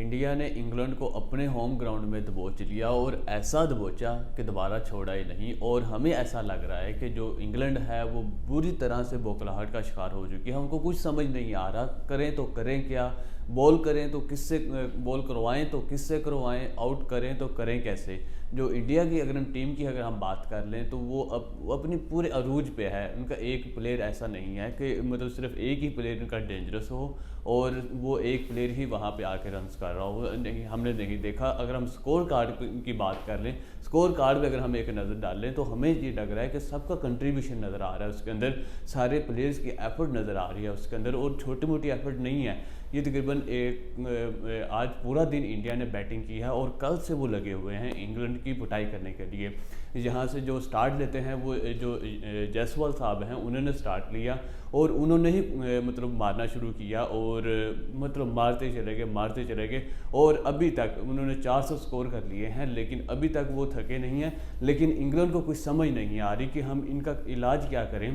India ने England को अपने होम ग्राउंड में दबोच लिया और ऐसा दबोचा कि दोबारा छोड़ा ही नहीं। और हमें ऐसा लग रहा है कि जो इंग्लैंड है वो बुरी तरह से बौखलाहट का शिकार हो चुकी है। हमको कुछ समझ नहीं आ रहा, करें तो करें क्या, बॉल करें तो किससे बॉल करवाएं, तो किससे करवाएं, आउट करें तो करें कैसे। जो इंडिया की अगर हम टीम की अगर हम बात कर लें तो वो अपनी पूरे अरूज पे है। उनका एक प्लेयर ऐसा नहीं है कि मतलब सिर्फ एक ही प्लेयर उनका डेंजरस हो और वो एक प्लेयर ही वहाँ पे आके रन्स कर रहा हो, नहीं हमने नहीं देखा। अगर हम स्कोर कार्ड की बात कर लें, स्कोर कार्ड पे अगर हम एक नज़र डालें तो हमें ये लग रहा है कि सबका कंट्रीब्यूशन नज़र आ रहा है उसके अंदर, सारे प्लेयर्स की एफर्ट नज़र आ रही है उसके अंदर, और छोटी मोटी एफर्ट नहीं है। ये तकरीबन आज पूरा दिन इंडिया ने बैटिंग की है और कल से वो लगे हुए हैं इंग्लैंड की पिटाई करने के लिए। यहाँ से जो स्टार्ट लेते हैं वो जो जायसवाल साहब हैं उन्होंने स्टार्ट लिया और उन्होंने ही मतलब मारना शुरू किया और मतलब मारते चले गए और अभी तक उन्होंने 400 स्कोर कर लिए हैं, लेकिन अभी तक वो थके नहीं हैं। लेकिन इंग्लैंड को कुछ समझ नहीं आ रही कि हम इनका इलाज क्या करें,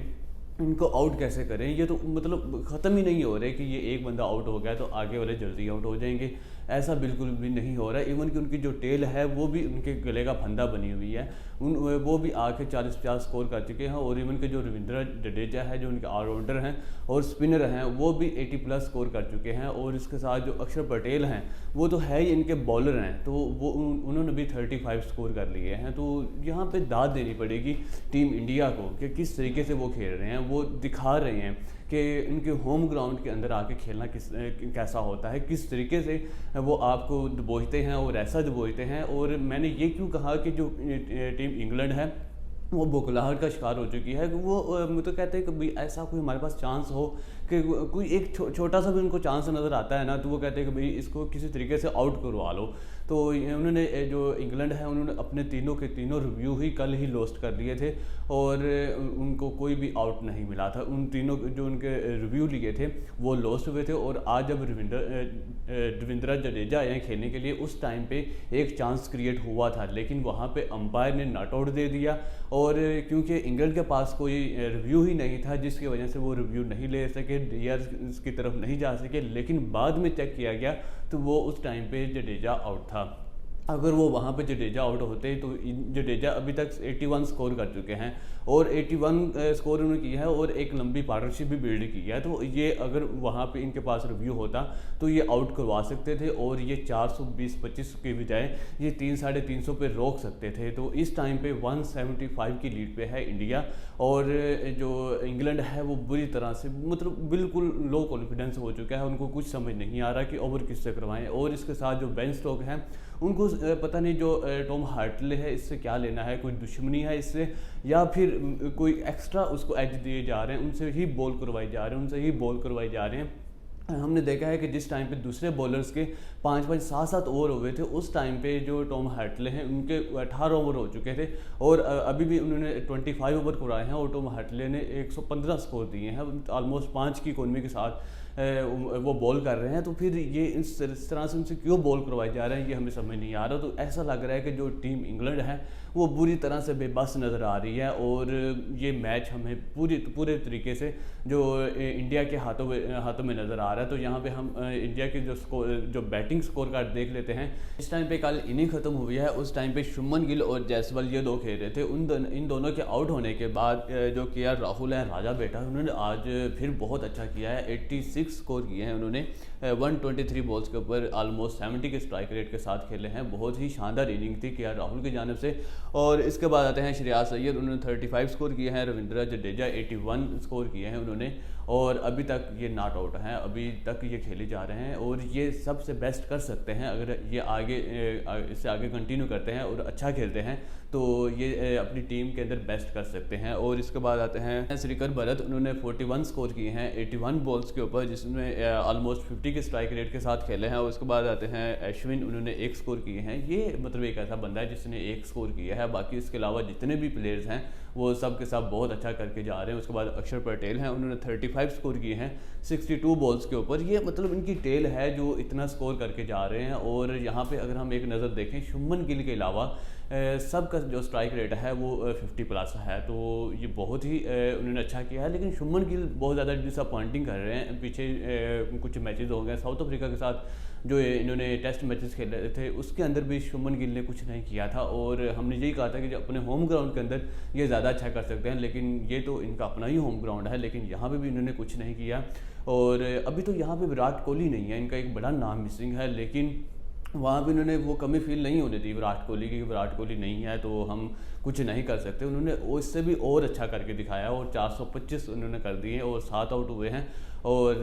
इनको आउट कैसे करें। ये तो मतलब ख़त्म ही नहीं हो रहे कि ये एक बंदा आउट हो गया तो आगे वाले जल्दी आउट हो जाएंगे, ऐसा बिल्कुल भी नहीं हो रहा है। इवन कि उनकी जो टेल है वो भी उनके गले का फंदा बनी हुई है, वो भी आके 40-50 स्कोर कर चुके हैं। और इवन के जो रविंद्र जडेजा है जो उनके ऑलराउंडर हैं और स्पिनर हैं वो भी 80+ स्कोर कर चुके हैं। और इसके साथ जो अक्षर पटेल हैं वो तो है ही इनके बॉलर हैं, तो वो उन्होंने भी 35 स्कोर कर लिए हैं। तो यहाँ पे दाद देनी पड़ेगी टीम इंडिया को कि किस तरीके से वो खेल रहे हैं, वो दिखा रहे हैं कि इनके होम ग्राउंड के अंदर आके खेलना कैसा होता है, किस तरीके से वो आपको दबोचते हैं और ऐसा दबोचते हैं। और मैंने ये क्यों कहा कि जो टीम इंग्लैंड है वो बौखलाहट का शिकार हो चुकी है, वो तो कहते हैं कि भाई ऐसा कोई हमारे पास चांस हो कि कोई एक छोटा सा भी उनको चांस नज़र आता है ना तो वो कहते हैं कि भाई इसको किसी तरीके से आउट करवा लो। तो उन्होंने जो इंग्लैंड है उन्होंने अपने तीनों के तीनों रिव्यू ही कल ही लॉस्ट कर लिए थे और उनको कोई भी आउट नहीं मिला था। उन तीनों जो उनके रिव्यू लिए थे वो लॉस्ट हुए थे। और आज जब रविंद्र जडेजा आए खेलने के लिए उस टाइम पे एक चांस क्रिएट हुआ था, लेकिन वहाँ पे अंपायर ने नॉट आउट दे दिया। और क्योंकि इंग्लैंड के पास कोई रिव्यू ही नहीं था जिसकी वजह से वो रिव्यू नहीं ले सके, डीआर की तरफ नहीं जा सके। लेकिन बाद में चेक किया गया तो वो उस टाइम पे जडेजा आउट था। अगर वो वहाँ पे जडेजा आउट होते तो जडेजा अभी तक 81 स्कोर कर चुके हैं और 81 स्कोर उन्होंने किया है और एक लंबी पार्टनरशिप भी बिल्ड की है। तो ये अगर वहाँ पे इनके पास रिव्यू होता तो ये आउट करवा सकते थे और ये 420-25 के बजाय ये 300-350 पे रोक सकते थे। तो इस टाइम पे 175 की लीड पे है इंडिया और जो इंग्लैंड है वो बुरी तरह से मतलब बिल्कुल लो कॉन्फिडेंस हो चुका है। उनको कुछ समझ नहीं आ रहा कि ओवर किससे करवाएं। और इसके साथ जो बेन स्टोक हैं उनको पता नहीं जो टॉम हार्टले है इससे क्या लेना है, कोई दुश्मनी है इससे या फिर कोई एक्स्ट्रा उसको एज दिए जा रहे हैं, उनसे ही बॉल करवाई जा रहे हैं, उनसे ही बॉल करवाई जा रहे हैं। हमने देखा है कि जिस टाइम पे दूसरे बॉलर्स के 5-5, 7-7 ओवर हुए थे उस टाइम पे जो टॉम हार्टले हैं उनके 18 ओवर हो चुके थे और अभी भी उन्होंने 25 ओवर कराए हैं और टॉम हार्टले ने 115 स्कोर दिए हैं। ऑलमोस्ट 5 की इकोनॉमी के साथ वो बॉल कर रहे हैं। तो फिर ये इस तरह से उनसे क्यों बॉल करवाए जा रहे हैं ये हमें समझ नहीं आ रहा। तो ऐसा लग रहा है कि जो टीम इंग्लैंड है वो बुरी तरह से बेबस नज़र आ रही है और ये मैच हमें पूरे तरीके से जो इंडिया के हाथों में नज़र आ रहा है। तो यहाँ पे हम इंडिया के जो बैटिंग स्कोर कार्ड देख लेते हैं। इस टाइम पे कल इनिंग ख़त्म हुई है, उस टाइम पे शुभमन गिल और जायसवाल ये दो खेल रहे थे। इन दोनों के आउट होने के बाद जो केएल राहुल हैं राजा बेटा उन्होंने आज फिर बहुत अच्छा किया है, 86 स्कोर किए हैं उन्होंने 123 बॉल्स के ऊपर ऑलमोस्ट 70 के स्ट्राइक रेट के साथ खेले हैं। बहुत ही शानदार इनिंग थी केएल राहुल की जानिब से। और इसके बाद आते हैं श्रेयस अय्यर, उन्होंने 35 स्कोर किए हैं, रविंद्र जडेजा 81 स्कोर किए हैं उन्होंने और अभी तक ये नॉट आउट हैं, अभी तक ये खेले जा रहे हैं और ये सबसे बेस्ट कर सकते हैं अगर ये इससे आगे कंटिन्यू करते हैं और अच्छा खेलते हैं तो ये अपनी टीम के अंदर बेस्ट कर सकते हैं। और इसके बाद आते हैं श्रीकर भरत, उन्होंने 41 स्कोर किए हैं 81 बॉल्स के ऊपर जिसमें ऑलमोस्ट 50 के स्ट्राइक रेट के साथ खेले हैं। और उसके बाद आते हैं अश्विन, उन्होंने 1 स्कोर किए हैं। ये मतलब एक ऐसा बंदा है जिसने 1 स्कोर किया है, बाकी इसके अलावा जितने भी प्लेयर्स हैं वो सब के सब बहुत अच्छा करके जा रहे हैं। उसके बाद अक्षर पटेल हैं, उन्होंने 35 स्कोर किए हैं 62 बॉल्स के ऊपर। ये मतलब इनकी टेल है जो इतना स्कोर करके जा रहे हैं। और यहाँ पे अगर हम एक नज़र देखें शुभमन गिल के अलावा सबका जो स्ट्राइक रेट है वो 50+ है, तो ये बहुत ही उन्होंने अच्छा किया है। लेकिन शुभमन गिल बहुत ज़्यादा डिसअपॉइंटिंग कर रहे हैं। पीछे कुछ मैचेस हो गए, साउथ अफ्रीका के साथ जो इन्होंने टेस्ट मैचेस खेले थे उसके अंदर भी शुभमन गिल ने कुछ नहीं किया था, और हमने यही कहा था कि जो अपने होम ग्राउंड के अंदर ये ज़्यादा अच्छा कर सकते हैं, लेकिन ये तो इनका अपना ही होम ग्राउंड है, लेकिन यहाँ पे भी इन्होंने कुछ नहीं किया। और अभी तो यहाँ पे विराट कोहली नहीं है, इनका एक बड़ा नाम मिसिंग है, लेकिन वहाँ भी उन्होंने वो कमी फील नहीं होने दी विराट कोहली की, विराट कोहली नहीं है तो हम कुछ नहीं कर सकते। उन्होंने वो इससे भी और अच्छा करके दिखाया और 425 उन्होंने कर दिए और 7 आउट हुए हैं। और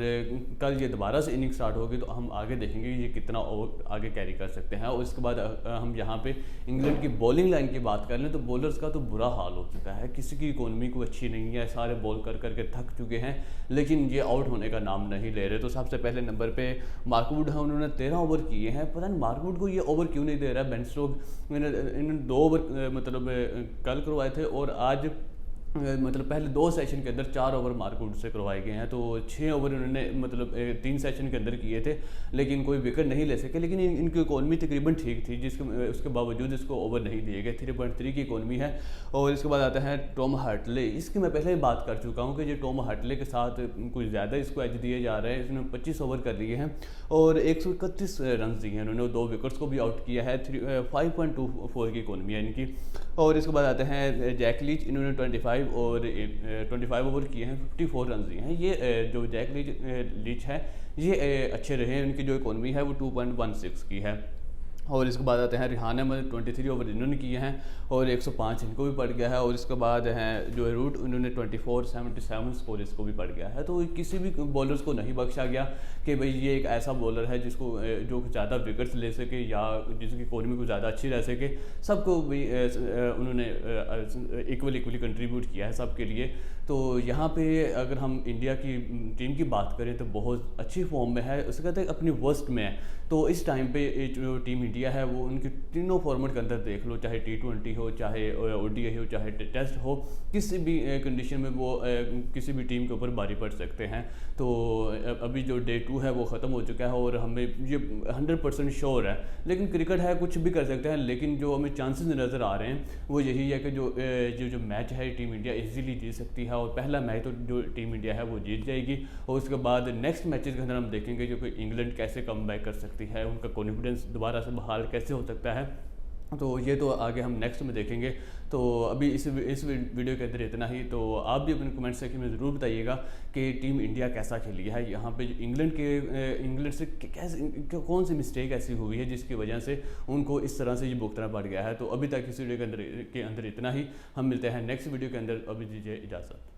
कल ये दोबारा से इनिंग स्टार्ट होगी तो हम आगे देखेंगे ये कितना और आगे कैरी कर सकते हैं। और इसके बाद हम यहाँ पे इंग्लैंड की बॉलिंग लाइन की बात कर लें तो बॉलर्स का तो बुरा हाल हो चुका है, किसी की इकोनॉमी को अच्छी नहीं है, सारे बॉल कर करके थक चुके हैं, लेकिन ये आउट होने का नाम नहीं ले रहे। तो सबसे पहले नंबर पे मार्कवुड है, उन्होंने 13 ओवर किए हैं, पता नहीं मार्कवुड को ये ओवर क्यों नहीं दे रहा है। बेन स्टोक्स इन्होंने 2 ओवर मतलब कल करवाए थे और आज मतलब पहले 2 सेशन के अंदर 4 ओवर मार्कवुड से करवाए गए हैं, तो 6 ओवर उन्होंने मतलब 3 सेशन के अंदर किए थे, लेकिन कोई विकेट नहीं ले सके। लेकिन इनकी इकोनॉमी तकरीबन ठीक थी, जिसके उसके बावजूद इसको ओवर नहीं दिए गए। 3.3 की इकोनॉमी है। और इसके बाद आता है टॉम हार्टले, इसकी मैं पहले ही बात कर चुका हूँ कि ये टॉम हार्टले के साथ कुछ ज़्यादा इसको एज दिए जा रहे हैं। इसने 25 ओवर कर लिए हैं और 131 रन दिए हैं उन्होंने, 2 विकेट्स को भी आउट किया है। 5.24 की इकोनॉमी है इनकी। और इसके बाद आते हैं जैक लीच, इन्होंने 25 ओवर किए हैं, 54 रन दिए हैं। ये जो जैक लीच है ये अच्छे रहे हैं, उनकी जो इकोनॉमी है वो 2.16 की है। और इसके बाद आते हैं रिहान अहमद, 23 ओवर इन्होंने किए हैं और 105 इनको भी पड़ गया है। और इसके बाद हैं जो रूट, उन्होंने 24-77 स्कोर इसको भी पड़ गया है। तो किसी भी बॉलर्स को नहीं बख्शा गया कि भाई ये एक ऐसा बॉलर है जिसको जो ज़्यादा विकेट्स ले सके या जिसकी इकोनॉमी को ज़्यादा अच्छी रह सके। सबको भी उन्होंने इक्वली कंट्रीब्यूट किया है सबके लिए। तो यहाँ पे अगर हम इंडिया की टीम की बात करें तो बहुत अच्छी फॉर्म में है, उसके कहते हैं अपनी वर्स्ट में है। तो इस टाइम पे जो टीम इंडिया है वो उनके तीनों फॉर्मेट के अंदर देख लो, चाहे T20 हो, चाहे ODI हो, चाहे टेस्ट हो, किसी भी कंडीशन में वो किसी भी टीम के ऊपर भारी पड़ सकते हैं। तो अभी जो Day 2 है वो ख़त्म हो चुका है और हमें ये 100% श्योर है, लेकिन क्रिकेट है कुछ भी कर सकते हैं। लेकिन जो हमें चांसेस नज़र आ रहे हैं वो यही है कि जो मैच है टीम इंडिया इजीली जीत सकती है। और पहला मैच तो जो टीम इंडिया है वो जीत जाएगी और उसके बाद नेक्स्ट मैचेस के अंदर हम देखेंगे जो कि इंग्लैंड कैसे कम बैक कर सकती है, उनका कॉन्फिडेंस दोबारा से बहाल कैसे हो सकता है। तो ये तो आगे हम नेक्स्ट में देखेंगे। तो अभी इस वीडियो के अंदर इतना ही। तो आप भी अपने कमेंट सेक्शन में ज़रूर बताइएगा कि टीम इंडिया कैसा खेली है। यहाँ पे इंग्लैंड से कैसे कौन सी मिस्टेक ऐसी हुई है जिसकी वजह से उनको इस तरह से ये भुगतना पड़ गया है। तो अभी तक इस वीडियो के अंदर इतना ही। हम मिलते हैं नेक्स्ट वीडियो के अंदर। अभी दीजिए इजाज़त।